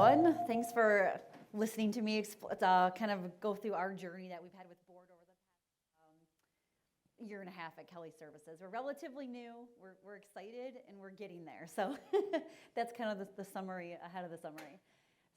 everyone. Thanks for listening to me kind of go through our journey that we've had with board over the past year and a half at Kelly Services. We're relatively new, we're excited, and we're getting there. So that's kind of the summary ahead of the summary.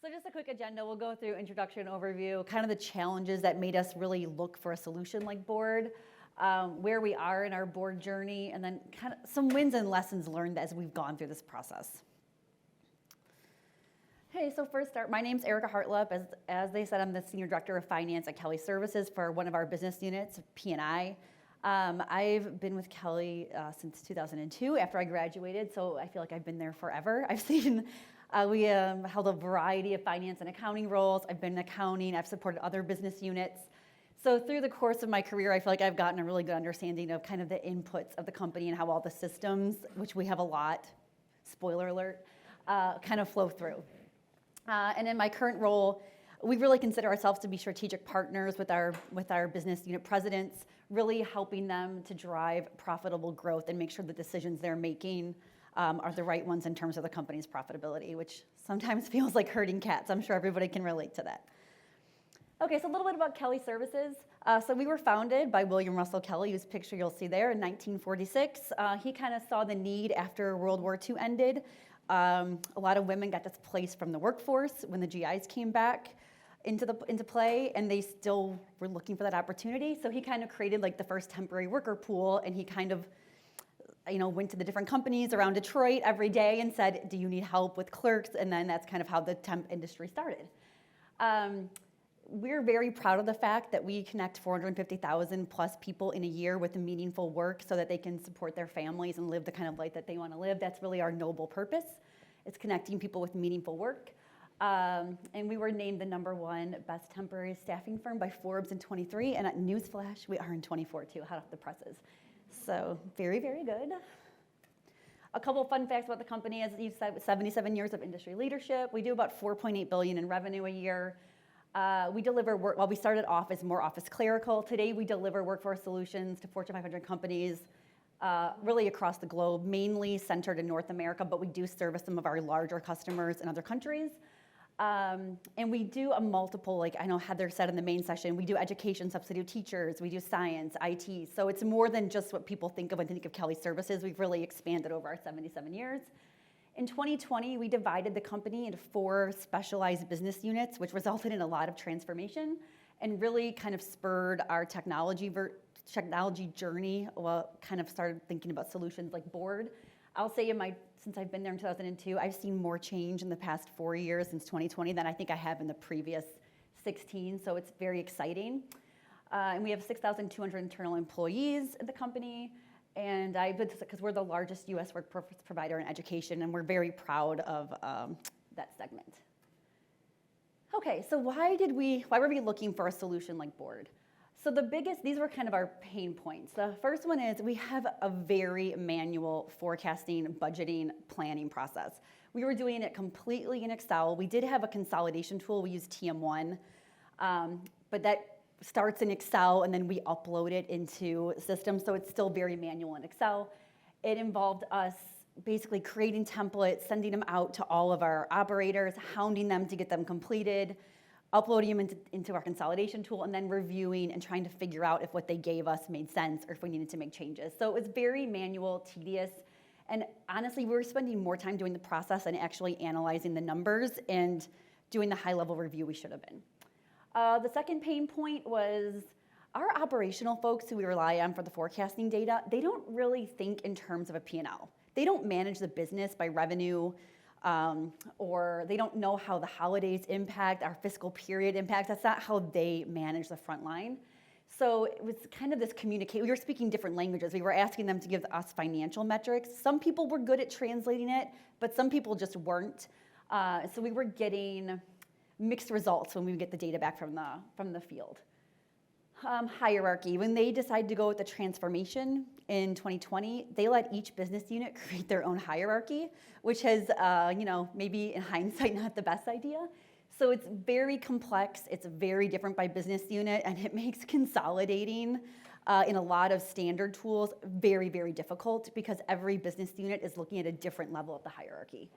So just a quick agenda. We'll go through introduction, overview, kind of the challenges that made us really look for a solution like board, where we are in our board journey, and then kind of some wins and lessons learned as we've gone through this process. Hey, so first start, my name's Erica Hartlup. As they said, I'm the Senior Director of Finance at Kelly Services for one of our business units, P&I. I've been with Kelly since 2002 after I graduated, so I feel like I've been there forever. I've seen, we held a variety of finance and accounting roles. I've been in accounting, I've supported other business units. So through the course of my career, I feel like I've gotten a really good understanding of kind of the inputs of the company and how all the systems, which we have a lot, spoiler alert, kind of flow through. And in my current role, we really consider ourselves to be strategic partners with our business unit presidents, really helping them to drive profitable growth and make sure the decisions they're making are the right ones in terms of the company's profitability, which sometimes feels like herding cats. I'm sure everybody can relate to that. Okay, so a little bit about Kelly Services. So we were founded by William Russell Kelly, whose picture you'll see there, in 1946. He kind of saw the need after World War II ended. A lot of women got displaced from the workforce when the GIs came back into play, and they still were looking for that opportunity. So he kind of created like the first temporary worker pool, and he kind of, went to the different companies around Detroit every day and said, "Do you need help with clerks?" And then that's kind of how the temp industry started. We're very proud of the fact that we connect 450,000 plus people in a year with meaningful work so that they can support their families and live the kind of life that they want to live. That's really our noble purpose. It's connecting people with meaningful work. And we were named the #1 best temporary staffing firm by Forbes in 23, and at newsflash, we are in 24 too, hot off the presses. So very, very good. A couple fun facts about the company, as you said, 77 years of industry leadership. We do about $4.8 billion in revenue a year. We deliver work, well, we started off as more office clerical. Today, we deliver workforce solutions to Fortune 500 companies really across the globe, mainly centered in North America, but we do service some of our larger customers in other countries. And we do a multiple, like I know Heather said in the main session, we do education, substitute teachers, we do science, IT. So it's more than just what people think of when they think of Kelly Services. We've really expanded over our 77 years. In 2020, we divided the company into 4 specialized business units, which resulted in a lot of transformation and really kind of spurred our technology journey. Well, kind of started thinking about solutions like board. I'll say since I've been there in 2002, I've seen more change in the past 4 years since 2020 than I think I have in the previous 16, so it's very exciting. And we have 6,200 internal employees at the company. And because we're the largest U.S. workforce provider in education, and we're very proud of that segment. Okay, so why were we looking for a solution like board? So these were kind of our pain points. The first one is we have a very manual forecasting, budgeting, planning process. We were doing it completely in Excel. We did have a consolidation tool. We used TM1, but that starts in Excel, and then we upload it into systems, so it's still very manual in Excel. It involved us basically creating templates, sending them out to all of our operators, hounding them to get them completed, uploading them into our consolidation tool, and then reviewing and trying to figure out if what they gave us made sense or if we needed to make changes. So it was very manual, tedious, and honestly, we were spending more time doing the process than actually analyzing the numbers and doing the high-level review we should have been. The second pain point was our operational folks who we rely on for the forecasting data, they don't really think in terms of a P&L. They don't manage the business by revenue, or they don't know how the holidays impact, our fiscal period impacts. That's not how they manage the front line. So it was kind of this communication. We were speaking different languages. We were asking them to give us financial metrics. Some people were good at translating it, but some people just weren't. So we were getting mixed results when we would get the data back from the field. Hierarchy. When they decided to go with the transformation in 2020, they let each business unit create their own hierarchy, which has, maybe in hindsight, not the best idea. So it's very complex. It's very different by business unit, and it makes consolidating in a lot of standard tools, very, very difficult because every business unit is looking at a different level of the hierarchy.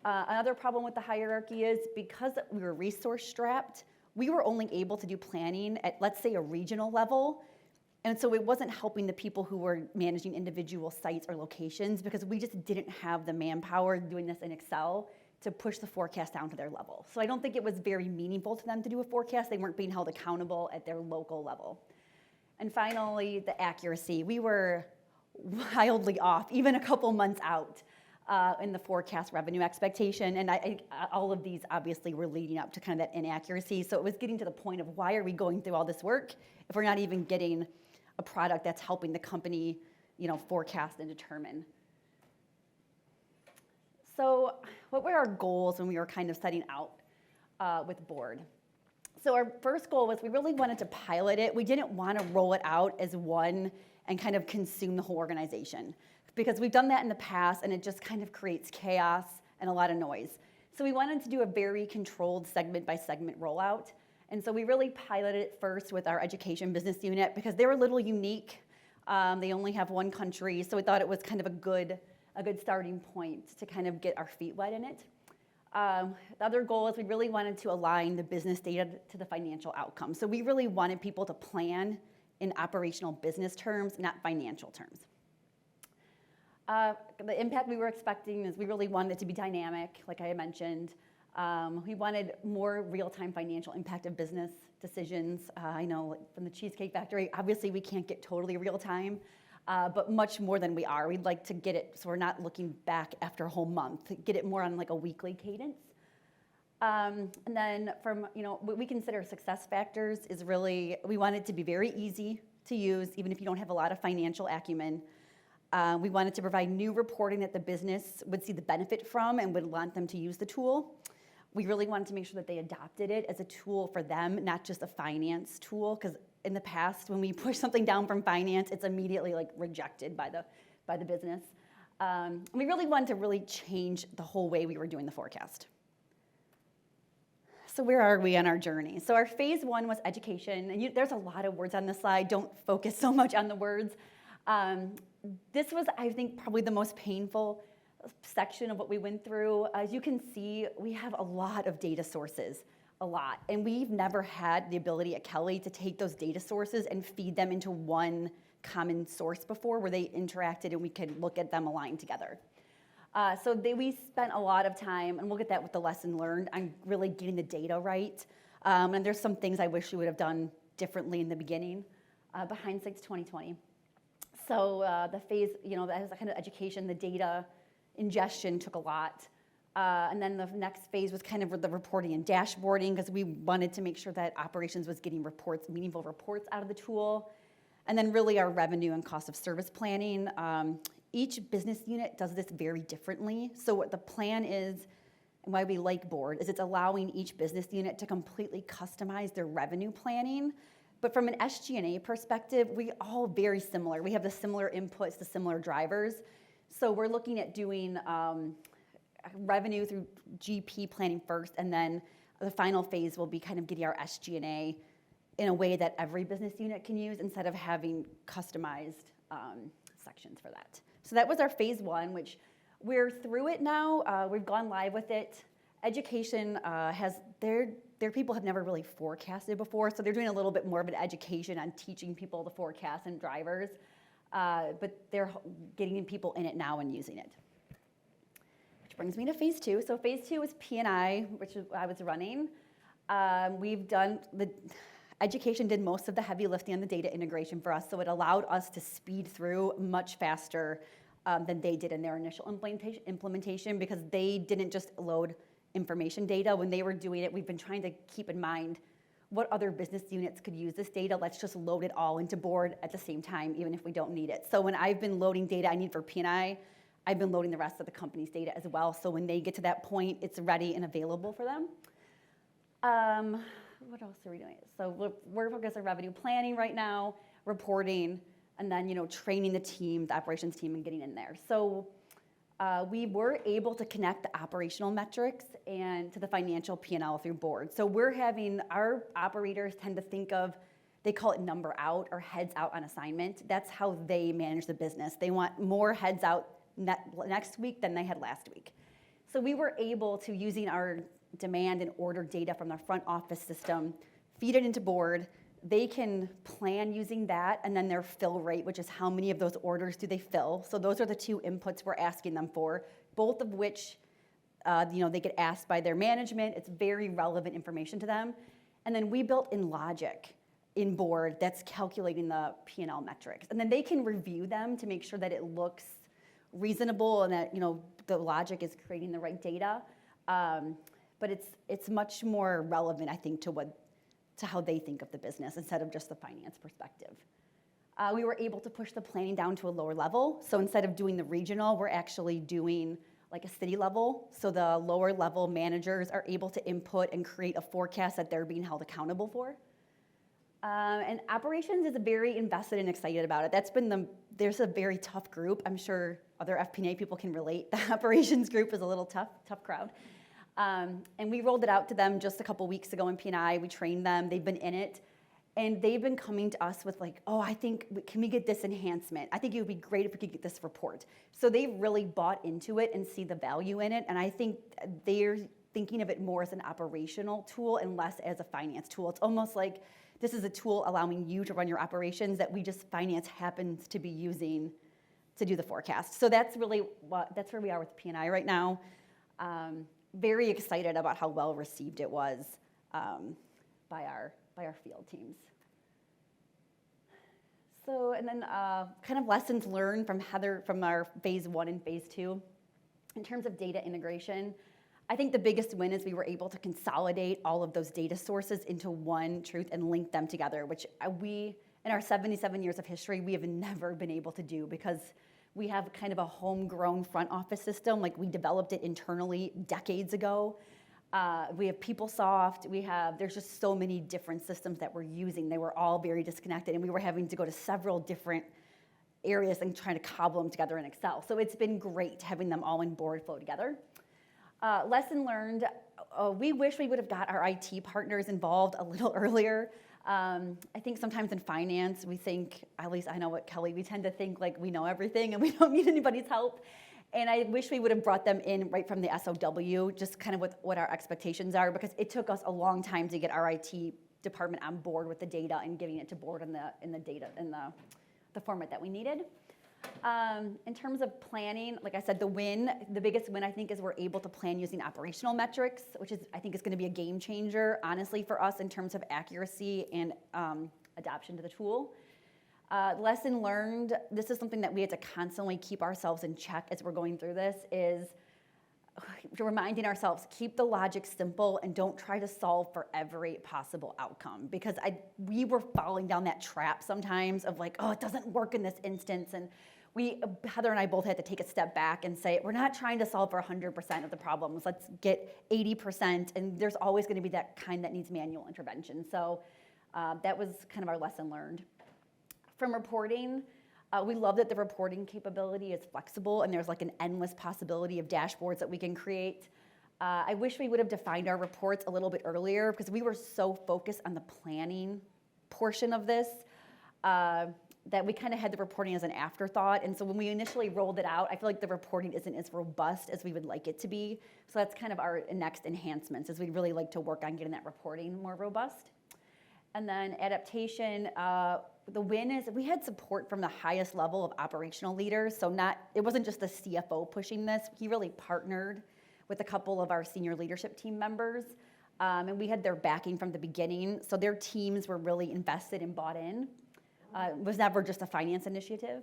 Another problem with the hierarchy is because we were resource strapped, we were only able to do planning at, let's say, a regional level. And so it wasn't helping the people who were managing individual sites or locations because we just didn't have the manpower doing this in Excel to push the forecast down to their level. So I don't think it was very meaningful to them to do a forecast. They weren't being held accountable at their local level. And finally, the accuracy. We were wildly off, even a couple months out in the forecast revenue expectation. And all of these obviously were leading up to kind of that inaccuracy. So it was getting to the point of why are we going through all this work if we're not even getting a product that's helping the company, forecast and determine. So what were our goals when we were kind of setting out with board? So our first goal was we really wanted to pilot it. We didn't want to roll it out as one and kind of consume the whole organization because we've done that in the past and it just kind of creates chaos and a lot of noise. So we wanted to do a very controlled segment by segment rollout. And so we really piloted it first with our education business unit because they're a little unique. They only have one country, so we thought it was kind of a good starting point to kind of get our feet wet in it. The other goal is we really wanted to align the business data to the financial outcome. So we really wanted people to plan in operational business terms, not financial terms. The impact we were expecting is we really wanted it to be dynamic, like I mentioned. We wanted more real-time financial impact of business decisions. I know from the Cheesecake Factory, obviously we can't get totally real-time, but much more than we are. We'd like to get it so we're not looking back after a whole month, get it more on like a weekly cadence. And then from, what we consider success factors is really, we want it to be very easy to use, even if you don't have a lot of financial acumen. We wanted to provide new reporting that the business would see the benefit from and would want them to use the tool. We really wanted to make sure that they adopted it as a tool for them, not just a finance tool, because in the past, when we push something down from finance, it's immediately rejected by the business. We really wanted to really change the whole way we were doing the forecast. So where are we on our journey? So our phase one was education, and there's a lot of words on this slide. Don't focus so much on the words. This was, I think, probably the most painful section of what we went through. As you can see, we have a lot of data sources, and we've never had the ability at Kelly to take those data sources and feed them into one common source before where they interacted and we could look at them aligned together. We spent a lot of time, and we'll get that with the lesson learned, on really getting the data right. And there's some things I wish we would have done differently in the beginning, but hindsight's 2020. So the phase, as a kind of education, the data ingestion took a lot. And then the next phase was kind of the reporting and dashboarding because we wanted to make sure that operations was getting meaningful reports out of the tool. And then really our revenue and cost of service planning. Each business unit does this very differently. So what the plan is, and why we like board, is it's allowing each business unit to completely customize their revenue planning. But from an SG&A perspective, we all very similar. We have the similar inputs, the similar drivers. So we're looking at doing revenue through GP planning first, and then the final phase will be kind of getting our SG&A in a way that every business unit can use instead of having customized sections for that. So that was our phase one, which we're through it now. We've gone live with it. Education their people have never really forecasted before, so they're doing a little bit more of an education on teaching people to forecast and drivers, but they're getting people in it now and using it. Which brings me to phase two. So phase two is P&I, which I was running. Education did most of the heavy lifting on the data integration for us, so it allowed us to speed through much faster than they did in their initial implementation because they didn't just load information data. When they were doing it, we've been trying to keep in mind what other business units could use this data. Let's just load it all into board at the same time, even if we don't need it. So when I've been loading data I need for P&I, I've been loading the rest of the company's data as well. So when they get to that point, it's ready and available for them. What else are we doing? So we're focused on revenue planning right now, reporting, and then training the team, the operations team, and getting in there. So we were able to connect the operational metrics and to the financial P&L through board. So we're having our operators tend to think of They call it number out or heads out on assignment. That's how they manage the business. They want more heads out next week than they had last week. So we were able to, using our demand and order data from their front office system, feed it into board. They can plan using that, and then their fill rate, which is how many of those orders do they fill. So those are the two inputs we're asking them for, both of which they get asked by their management. It's very relevant information to them. And then we built in logic in board that's calculating the P&L metrics. And then they can review them to make sure that it looks reasonable and that the logic is creating the right data. But it's much more relevant, I think, to how they think of the business instead of just the finance perspective. We were able to push the planning down to a lower level. So instead of doing the regional, we're actually doing like a city level. So the lower level managers are able to input and create a forecast that they're being held accountable for. And operations is very invested and excited about it. There's a very tough group. I'm sure other FP&A people can relate. The operations group is a little tough crowd. And we rolled it out to them just a couple weeks ago in P&I. We trained them. They've been in it. And they've been coming to us with can we get this enhancement? I think it would be great if we could get this report. So they really bought into it and see the value in it. And I think they're thinking of it more as an operational tool and less as a finance tool. It's almost like this is a tool allowing you to run your operations that finance happens to be using to do the forecast. So that's where we are with P&I right now. Very excited about how well received it was by our field teams. So, and then kind of lessons learned from Heather from our phase 1 and phase 2. In terms of data integration, I think the biggest win is we were able to consolidate all of those data sources into one truth and link them together, which we, in our 77 years of history, we have never been able to do because we have kind of a homegrown front office system. Like we developed it internally decades ago. We have PeopleSoft. There's just so many different systems that we're using. They were all very disconnected, and we were having to go to several different areas and trying to cobble them together in Excel. So it's been great having them all in board flow together. Lesson learned, we wish we would have got our IT partners involved a little earlier. I think sometimes in finance, we think, at least I know what Kelly, we tend to think like we know everything and we don't need anybody's help. And I wish we would have brought them in right from the SOW, just kind of with what our expectations are, because it took us a long time to get our IT department on board with the data and getting it to board in the format that we needed. In terms of planning, like I said, the biggest win I think is we're able to plan using operational metrics, which I think is going to be a game changer, honestly, for us in terms of accuracy and adoption to the tool. Lesson learned, this is something that we had to constantly keep ourselves in check as we're going through this, is reminding ourselves, keep the logic simple and don't try to solve for every possible outcome. Because we were falling down that trap sometimes of like, oh, it doesn't work in this instance. And Heather and I both had to take a step back and say, we're not trying to solve for 100% of the problems. Let's get 80%. And there's always going to be that kind that needs manual intervention. So that was kind of our lesson learned. From reporting, we love that the reporting capability is flexible and there's like an endless possibility of dashboards that we can create. I wish we would have defined our reports a little bit earlier because we were so focused on the planning portion of this that we kind of had the reporting as an afterthought. And so when we initially rolled it out, I feel like the reporting isn't as robust as we would like it to be. So that's kind of our next enhancements, is we'd really like to work on getting that reporting more robust. And then adaptation, the win is we had support from the highest level of operational leaders. So it wasn't just the CFO pushing this. He really partnered with a couple of our senior leadership team members. And we had their backing from the beginning. So their teams were really invested and bought in. It was never just a finance initiative.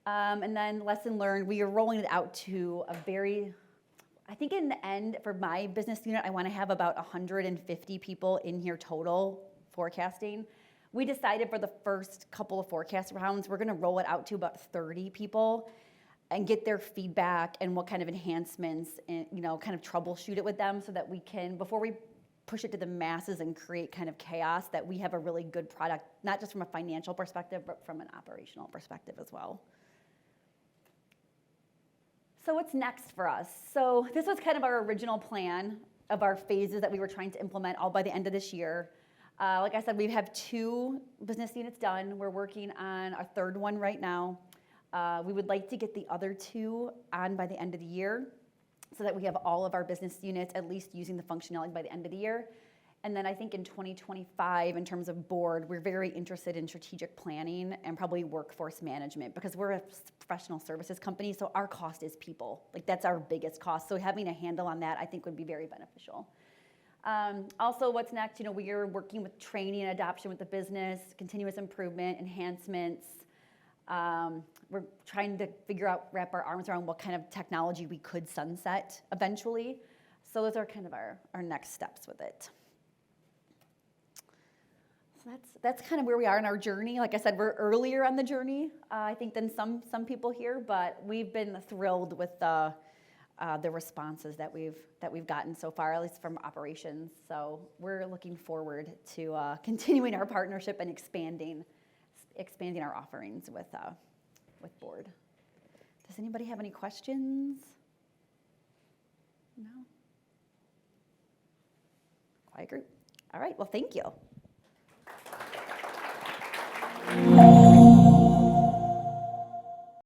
And then lesson learned, we are rolling it out to I think in the end, for my business unit, I want to have about 150 people in here total forecasting. We decided for the first couple of forecast rounds, we're going to roll it out to about 30 people and get their feedback and what kind of enhancements and, kind of troubleshoot it with them so that we can, before we push it to the masses and create kind of chaos, that we have a really good product, not just from a financial perspective, but from an operational perspective as well. So what's next for us? So this was kind of our original plan of our phases that we were trying to implement all by the end of this year. Like I said, we have 2 business units done. We're working on our 3rd one right now. We would like to get the other 2 on by the end of the year so that we have all of our business units at least using the functionality by the end of the year. And then I think in 2025, in terms of board, we're very interested in strategic planning and probably workforce management because we're a professional services company, so our cost is people. Like that's our biggest cost. So having a handle on that, I think, would be very beneficial. Also, what's next? You know, we are working with training and adoption with the business, continuous improvement, enhancements. We're trying to wrap our arms around what kind of technology we could sunset eventually. So those are kind of our next steps with it. So that's kind of where we are in our journey. Like I said, we're earlier on the journey, I think, than some people here, but we've been thrilled with the responses that we've gotten so far, at least from operations. So we're looking forward to continuing our partnership and expanding our offerings with board. Does anybody have any questions? No? Quiet group. All right, well, thank you.